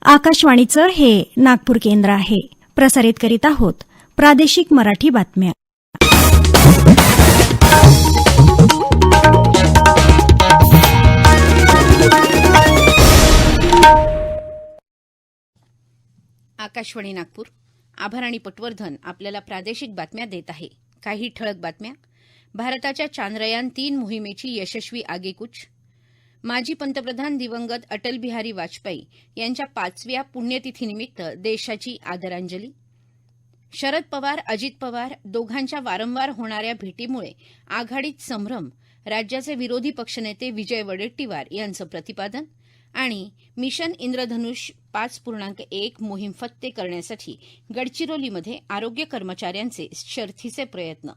आकाशवाणीचं हे नागपूर केंद्र आहे. प्रसारित करीत आहोत प्रादेशिक मराठी बातम्या. आकाशवाणी नागपूर. आभार आणि पटवर्धन आपल्याला प्रादेशिक बातम्या देत आहे. काही ठळक बातम्या. भारताच्या चांद्रयान-3 मोहिमेची यशस्वी आगेकूच. माजी पंतप्रधान दिवंगत अटल बिहारी वाजपेयी यांच्या 5व्या पुण्यतिथीनिमित्त देशाची आदरांजली. शरद पवार, अजित पवार दोघांच्या वारंवार होणाऱ्या भेटीमुळे आघाडीत संभ्रम. राज्याचे विरोधी पक्षनेते विजय वडेट्टीवार यांचं प्रतिपादन. आणि मिशन इंद्रधनुष 5.1 मोहीम फत्ते करण्यासाठी गडचिरोलीमध्ये आरोग्य कर्मचाऱ्यांचे शर्थीचे प्रयत्न.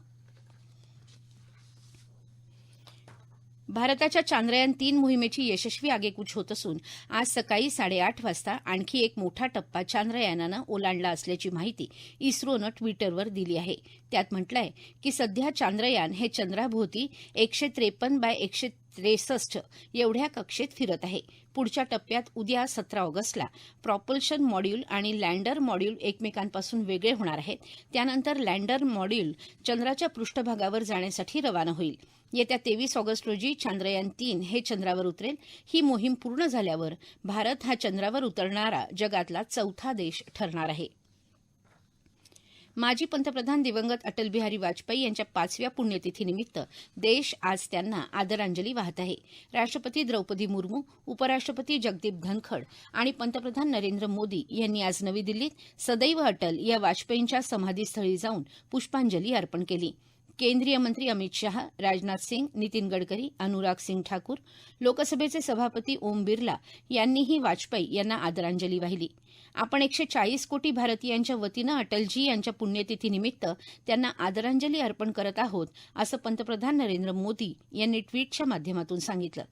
भारताच्या चांद्रयान-3 मोहिमेची यशस्वी आगेकूच होत असून आज सकाळी 8:30 वाजता आणखी एक मोठा टप्पा चांद्रयानानं ओलांडला असल्याची माहिती इस्रोनं ट्विटरवर दिली आहे. त्यात म्हटलंय की सध्या चांद्रयान हे चंद्राभोवती 153/163 एवढ्या कक्षेत फिरत आहे. पुढच्या टप्प्यात उद्या 17 ऑगस्टला प्रॉपल्शन मॉड्यूल आणि लँडर मॉड्यूल एकमेकांपासून वेगळे होणार आहेत. त्यानंतर लँडर मॉड्यूल चंद्राच्या पृष्ठभागावर जाण्यासाठी रवाना होईल. येत्या 23 ऑगस्ट रोजी चांद्रयान-3 हे चंद्रावर उतरेल. ही मोहीम पूर्ण झाल्यावर भारत हा चंद्रावर उतरणारा जगातला चौथा देश ठरणार आहे. माजी पंतप्रधान दिवंगत अटल बिहारी वाजपेयी यांच्या 5व्या पुण्यतिथीनिमित्त देश आज त्यांना आदरांजली वाहत आहे. राष्ट्रपती द्रौपदी मुर्मू, उपराष्ट्रपती जगदीप धनखड आणि पंतप्रधान नरेंद्र मोदी यांनी आज नवी दिल्लीत सदैव अटल या वाजपेयींच्या समाधीस्थळी जाऊन पुष्पांजली अर्पण केली. केंद्रीय मंत्री अमित शाह, राजनाथ सिंग, नितीन गडकरी, अनुराग सिंग ठाकूर, लोकसभेचे सभापती ओम बिर्ला यांनीही वाजपेयी यांना आदरांजली वाहिली. आपण 140 कोटी भारतीयांच्या वतीनं अटलजी यांच्या पुण्यतिथीनिमित्त त्यांना आदरांजली अर्पण करत आहोत, असं पंतप्रधान नरेंद्र मोदी यांनी ट्विटच्या माध्यमातून सांगितलं.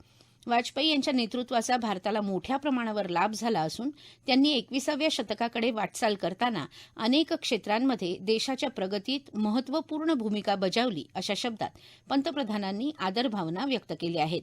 वाजपेयी यांच्या नेतृत्वाचा भारताला मोठ्या प्रमाणावर लाभ झाला असून त्यांनी 21व्या शतकाकडे वाटचाल करताना अनेक क्षेत्रांमध्ये देशाच्या प्रगतीत महत्वपूर्ण भूमिका बजावली, अशा शब्दात पंतप्रधानांनी आदरभावना व्यक्त केल्या आहेत.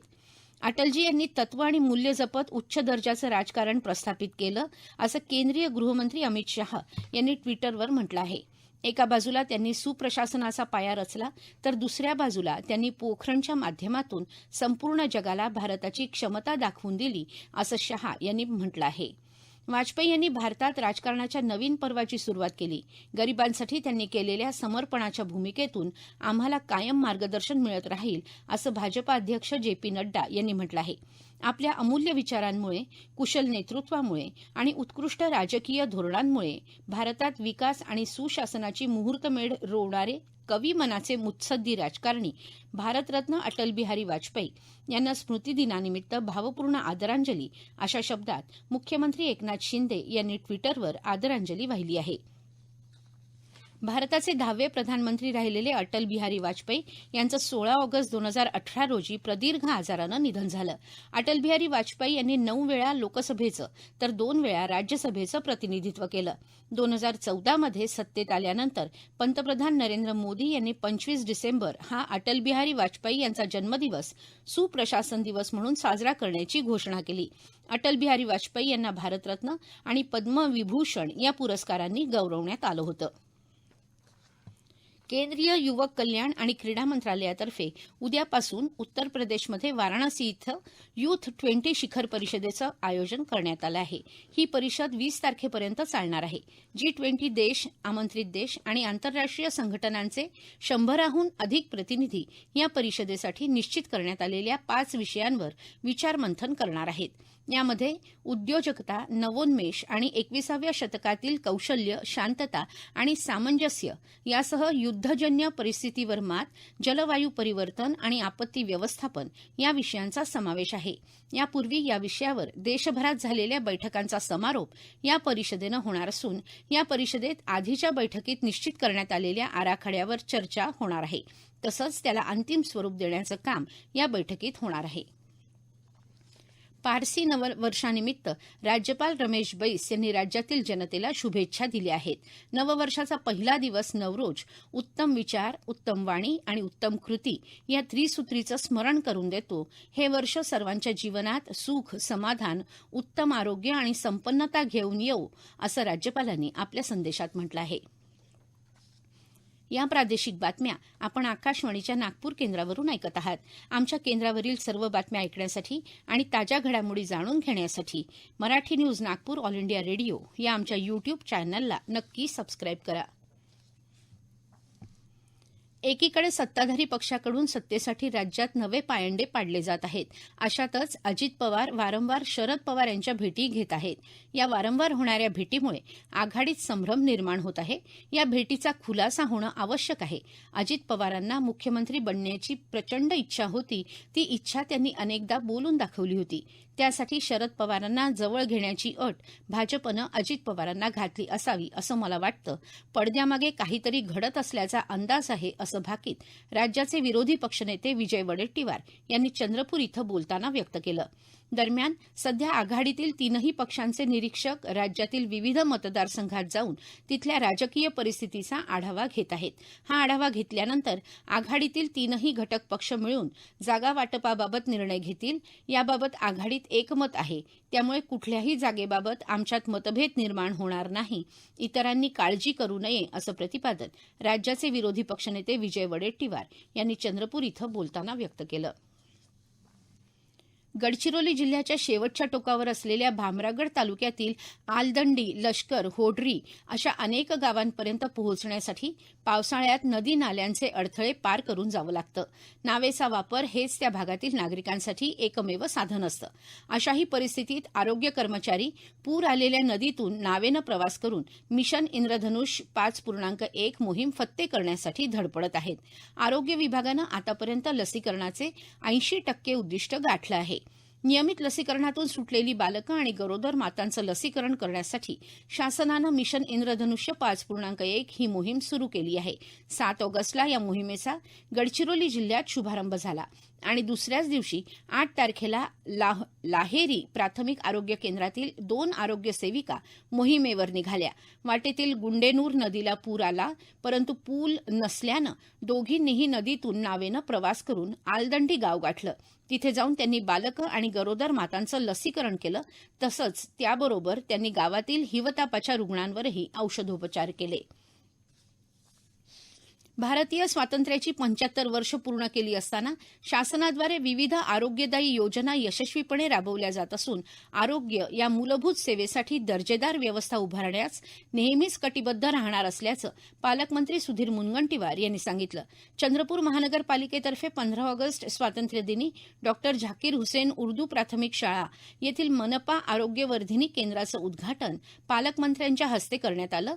अटलजी यांनी तत्व आणि मूल्य जपत उच्च दर्जाचं राजकारण प्रस्थापित केलं, असं केंद्रीय गृहमंत्री अमित शाह यांनी ट्विटरवर म्हटलं आहे. एका बाजूला त्यांनी सुप्रशासनाचा पाया रचला, तर दुसऱ्या बाजूला त्यांनी पोखरणच्या माध्यमातून संपूर्ण जगाला भारताची क्षमता दाखवून दिली, असं शाह यांनी म्हटलं आहे. वाजपेयी यांनी भारतात राजकारणाच्या नवीन पर्वाची सुरुवात केली. गरिबांसाठी त्यांनी केलेल्या समर्पणाच्या भूमिकेतून आम्हाला कायम मार्गदर्शन मिळत राहील, असं भाजपा अध्यक्ष जे.पी. नड्डा यांनी म्हटलं आहे. आपल्या अमूल्य विचारांमुळे, कुशल नेतृत्वामुळे आणि उत्कृष्ट राजकीय धोरणांमुळे भारतात विकास आणि सुशासनाची मुहूर्तमेढ रोवणारे कवी मनाचे मुत्सद्दी राजकारणी भारतरत्न अटल बिहारी वाजपेयी यांना स्मृतिदिनानिमित्त भावपूर्ण आदरांजली, अशा शब्दात मुख्यमंत्री एकनाथ शिंदे यांनी ट्विटरवर आदरांजली वाहिली आहे. भारताचे 10वे प्रधानमंत्री राहिलेले अटल बिहारी वाजपेयी यांचं 16 ऑगस्ट 2018 रोजी प्रदीर्घ आजारानं निधन झालं. अटल बिहारी वाजपेयी यांनी 9 वेळा लोकसभेचं तर 2 वेळा राज्यसभेचं प्रतिनिधित्व केलं. 2014 मध्ये सत्तेत आल्यानंतर पंतप्रधान नरेंद्र मोदी यांनी 25 डिसेंबर हा अटल बिहारी वाजपेयी यांचा जन्मदिवस सुप्रशासन दिवस म्हणून साजरा करण्याची घोषणा केली. अटल बिहारी वाजपेयी यांना भारतरत्न आणि पद्मविभूषण या पुरस्कारांनी गौरवण्यात आलं होतं. केंद्रीय युवक कल्याण आणि क्रीडा मंत्रालयातर्फे उद्यापासून उत्तर प्रदेशमध्ये वाराणसी इथं युथ 20 शिखर परिषदेचं आयोजन करण्यात आलं आहे. ही परिषद 20 तारखेपर्यंत चालणार आहे. G20 देश, आमंत्रित देश आणि आंतरराष्ट्रीय संघटनांचे 100हून अधिक प्रतिनिधी या परिषदेसाठी निश्चित करण्यात आलेल्या 5 विषयांवर विचारमंथन करणार आहेत. यामध्ये उद्योजकता, नवोन्मेष आणि 21व्या शतकातील कौशल्य, शांतता आणि सामंजस्य यासह युद्धजन्य परिस्थितीवर मात, जलवायू परिवर्तन आणि आपत्ती व्यवस्थापन या विषयांचा समावेश आहे. यापूर्वी या विषयावर देशभरात झालेल्या बैठकांचा समारोप या परिषदेनं होणार असून या परिषदेत आधीच्या बैठकीत निश्चित करण्यात आलेल्या आराखड्यावर चर्चा होणार आहे. तसंच त्याला अंतिम स्वरूप देण्याचं काम या बैठकीत होणार आहे. पारसी नववर्षानिमित्त राज्यपाल रमेश बैस यांनी राज्यातील जनतेला शुभेच्छा दिल्या आहेत. नववर्षाचा पहिला दिवस नवरोज उत्तम विचार, उत्तम वाणी आणि उत्तम कृती या त्रिसूत्रीचं स्मरण करून देतो. हे वर्ष सर्वांच्या जीवनात सुख, समाधान, उत्तम आरोग्य आणि संपन्नता घेऊन येऊ, असं राज्यपालांनी आपल्या संदेशात म्हटलं आहे. या प्रादेशिक बातम्या आपण आकाशवाणीच्या नागपूर केंद्रावरून ऐकत आहात. आमच्या केंद्रावरील सर्व बातम्या ऐकण्यासाठी आणि ताज्या घडामोडी जाणून घेण्यासाठी Marathi news Nagpur all India radio या आमच्या यूट्यूब चॅनलला नक्की सबस्क्राईब करा. एकीकडे सत्ताधारी पक्षाकडून सत्तेसाठी राज्यात नवे पायंडे पाडले जात आहेत. अशातच अजित पवार वारंवार शरद पवार यांच्या भेटी घेत आहेत. या वारंवार होणाऱ्या भेटीमुळे आघाडीत संभ्रम निर्माण होत आहे. या भेटीचा खुलासा होणं आवश्यक आहे. अजित पवारांना मुख्यमंत्री बनण्याची प्रचंड इच्छा होती. ती इच्छा त्यांनी अनेकदा बोलून दाखवली होती. त्यासाठी शरद पवारांना जवळ घेण्याची अट भाजपनं अजित पवारांना घातली असावी असं मला वाटतं. पडद्यामागे काहीतरी घडत असल्याचा अंदाज आहे असं भाकीत राज्याचे विरोधी पक्षनेते विजय वडेट्टीवार यांनी चंद्रपूर इथं बोलताना व्यक्त केलं. दरम्यान सध्या आघाडीतील तीनही पक्षांचे निरीक्षक राज्यातील विविध मतदारसंघात जाऊन तिथल्या राजकीय परिस्थितीचा आढावा घेत आहेत. हा आढावा घेतल्यानंतर आघाडीतील तीनही घटक पक्ष मिळून जागा वाटपाबाबत निर्णय घेतील. याबाबत आघाडीत एकमत आहे. त्यामुळे कुठल्याही जागेबाबत आमच्यात मतभेद निर्माण होणार नाही. इतरांनी काळजी करू नये असं प्रतिपादन राज्याचे विरोधी पक्षनेते विजय वडेट्टीवार यांनी चंद्रपूर इथं बोलताना व्यक्त केलं. गडचिरोली जिल्ह्याच्या शेवटच्या टोकावर असलेल्या भामरागड तालुक्यातील आलदंडी, लष्कर, होडरी अशा अनेक गावांपर्यंत पोहोचण्यासाठी पावसाळ्यात नदी नाल्यांचे अडथळे पार करून जावं लागतं. नावेचा वापर हेच त्या भागातील नागरिकांसाठी एकमेव साधन असतं. अशाही परिस्थितीत आरोग्य कर्मचारी पूर आलेल्या नदीतून नावेनं प्रवास करून मिशन इंद्रधनुष 5.1 मोहीम फत्ते करण्यासाठी धडपडत आहेत. आरोग्य विभागानं आतापर्यंत लसीकरणाचे 80% उद्दिष्ट गाठलं आहे. नियमित लसीकरणातून सुटलेली बालकं आणि गरोदर मातांचं लसीकरण करण्यासाठी शासनानं मिशन इंद्रधनुष्य 5.1 ही मोहीम सुरू केली आहे. 7 ऑगस्टला या मोहिमेचा गडचिरोली जिल्ह्यात शुभारंभ झाला आणि दुसऱ्याच दिवशी 8 तारखेला लाहेरी प्राथमिक आरोग्य केंद्रातील 2 आरोग्य सेविका मोहिमेवर निघाल्या. वाटेतील गुंडेनूर नदीला पूर आला, परंतु पूल नसल्यानं दोघींनीही नदीतून नावेनं प्रवास करून आलदंडी गाव गाठलं. तिथे जाऊन त्यांनी बालकं आणि गरोदर मातांचं लसीकरण केलं. तसंच त्याबरोबर त्यांनी गावातील हिवतापाच्या रुग्णांवरही औषधोपचार केले. भारतीय स्वातंत्र्याची 75 वर्ष पूर्ण केली असताना शासनाद्वारे विविध आरोग्यदायी योजना यशस्वीपणे राबवल्या जात असून आरोग्य या मूलभूत सेवेसाठी दर्जेदार व्यवस्था उभारण्यास नेहमीच कटिबद्ध राहणार असल्याचं पालकमंत्री सुधीर मुनगंटीवार यांनी सांगितलं. चंद्रपूर महानगरपालिकेतर्फे 15 ऑगस्ट स्वातंत्र्यदिनी डॉ. झाकीर हुसेन उर्दू प्राथमिक शाळा येथील मनपा आरोग्यवर्धिनी केंद्राचं उद्घाटन पालकमंत्र्यांच्या हस्ते करण्यात आलं.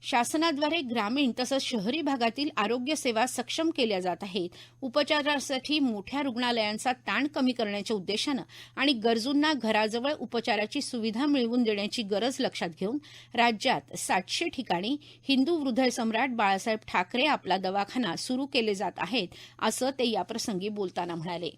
शासनाद्वारे ग्रामीण तसंच शहरी भागातील आरोग्य सेवा सक्षम केल्या जात आहेत. उपचारासाठी मोठ्या रुग्णालयांचा ताण कमी करण्याच्या उद्देशानं आणि गरजूंना घराजवळ उपचाराची सुविधा मिळवून देण्याची गरज लक्षात घेऊन राज्यात 700 ठिकाणी हिंदू हृदयसम्राट बाळासाहेब ठाकरे आपला दवाखाना सुरू केले जात आहेत, असं ते याप्रसंगी बोलताना म्हणाले.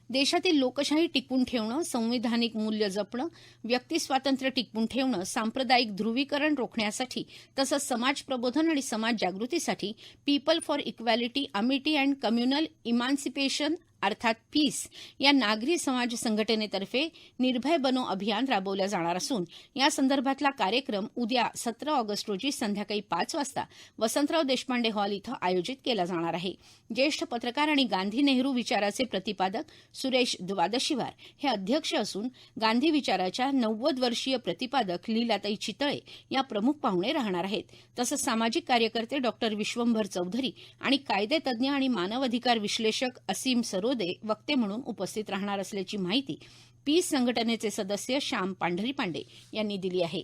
देशातील लोकशाही टिकवून ठेवणं, संविधानिक मूल्य जपणं, व्यक्तिस्वातंत्र्य टिकवून ठेवणं, सांप्रदायिक ध्रुवीकरण रोखण्यासाठी तसंच समाज प्रबोधन आणि समाज जागृतीसाठी people for equality, amity and communal emancipation अर्थात पीस या नागरी समाज संघटनेतर्फे निर्भय बनो अभियान राबवलं जाणार असून या संदर्भातला कार्यक्रम उद्या 17 ऑगस्ट रोजी संध्याकाळी 5 वाजता वसंतराव देशपांडे हॉल इथं आयोजित केला जाणार आहे. ज्येष्ठ पत्रकार आणि गांधी नेहरू विचाराचे प्रतिपादक सुरेश द्वादशीवार हे अध्यक्ष असून गांधी विचाराच्या 90 वर्षीय प्रतिपादक लीलाताई चितळे या प्रमुख पाहुणे राहणार आहेत. तसंच सामाजिक कार्यकर्ते डॉ. विश्वंभर चौधरी आणि कायदेतज्ञ आणि मानवाधिकार विश्लेषक असीम सरोदे वक्ते म्हणून उपस्थित राहणार असल्याची माहिती पीस संघटनेचे सदस्य श्याम पांढरी पांडे यांनी दिली आहे.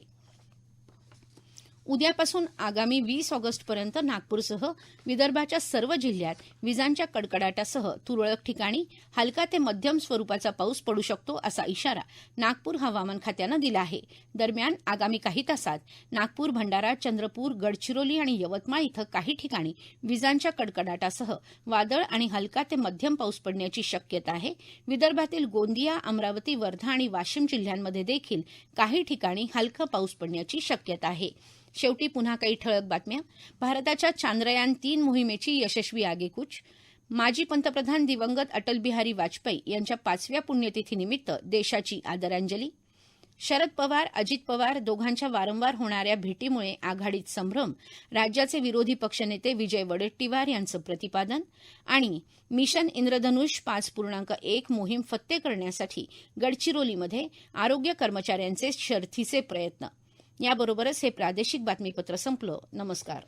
उद्यापासून आगामी 20 ऑगस्टपर्यंत नागपूरसह विदर्भाच्या सर्व जिल्ह्यात विजांच्या कडकडाटासह तुरळक ठिकाणी हलका ते मध्यम स्वरूपाचा पाऊस पडू शकतो असा इशारा नागपूर हवामान खात्यानं दिला आहे. दरम्यान आगामी काही तासात नागपूर, भंडारा, चंद्रपूर, गडचिरोली आणि यवतमाळ इथं काही ठिकाणी विजांच्या कडकडाटासह वादळ आणि हलका ते मध्यम पाऊस पडण्याची शक्यता आहे. विदर्भातील गोंदिया, अमरावती, वर्धा आणि वाशिम जिल्ह्यांमध्ये देखील काही ठिकाणी हलका पाऊस पडण्याची शक्यता आहे. शेवटी पुन्हा काही ठळक बातम्या. भारताच्या चांद्रयान-3 मोहिमेची यशस्वी आगेकूच. माजी पंतप्रधान दिवंगत अटल बिहारी वाजपेयी यांच्या 5व्या पुण्यतिथीनिमित्त देशाची आदरांजली. शरद पवार, अजित पवार दोघांच्या वारंवार होणाऱ्या भेटीमुळे आघाडीत संभ्रम. राज्याचे विरोधी पक्षनेते विजय वडेट्टीवार यांचं प्रतिपादन. आणि मिशन इंद्रधनुष 5.1 मोहीम फत्ते करण्यासाठी गडचिरोलीमध्ये आरोग्य कर्मचाऱ्यांचे शर्थीचे प्रयत्न. याबरोबरच हे प्रादेशिक बातमीपत्र संपलं. नमस्कार.